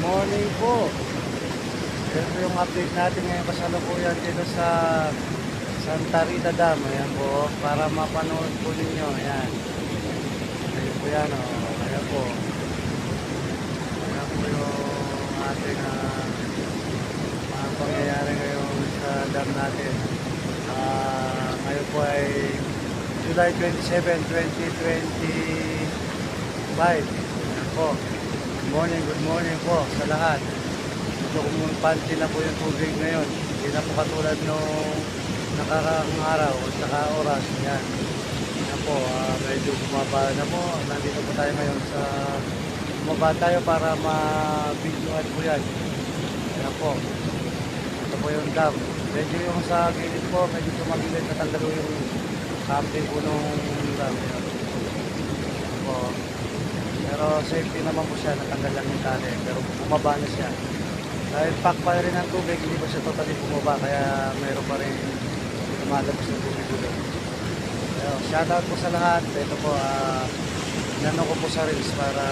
morning po. Ito yung update natin ngayon kasalukuyan dito sa Santa Rita Dam. Ayan po, para mapanood po ninyo. Ayan. Ayan po yan, oh. Ayan po. Ayan po yung ating mga pangyayari ngayon sa dam natin. Ngayon po ay July 27, 2025. Ayan po. Good morning po sa lahat. Medyo kumumpante na po yung tubig ngayon. Hindi na po katulad nung nakaraang araw o saka oras. Yan. Yan po, medyo bumaba na po. Nandito po tayo ngayon sa bumaba tayo para ma-videoan po yan. Yan po. Ito po yung dam. Medyo yung sa gilid po, medyo tumagilid natanggal yung camping po nung dam. Yan po. Pero safety naman po siya, natanggal lang yung tali. Pero bumaba na siya. Dahil pack pa rin ang tubig, hindi pa siya totally bumaba. Kaya mayroon pa rin lumalabas ng tubig ulit. Shoutout po sa lahat. Ito po, inano ko po sa reels para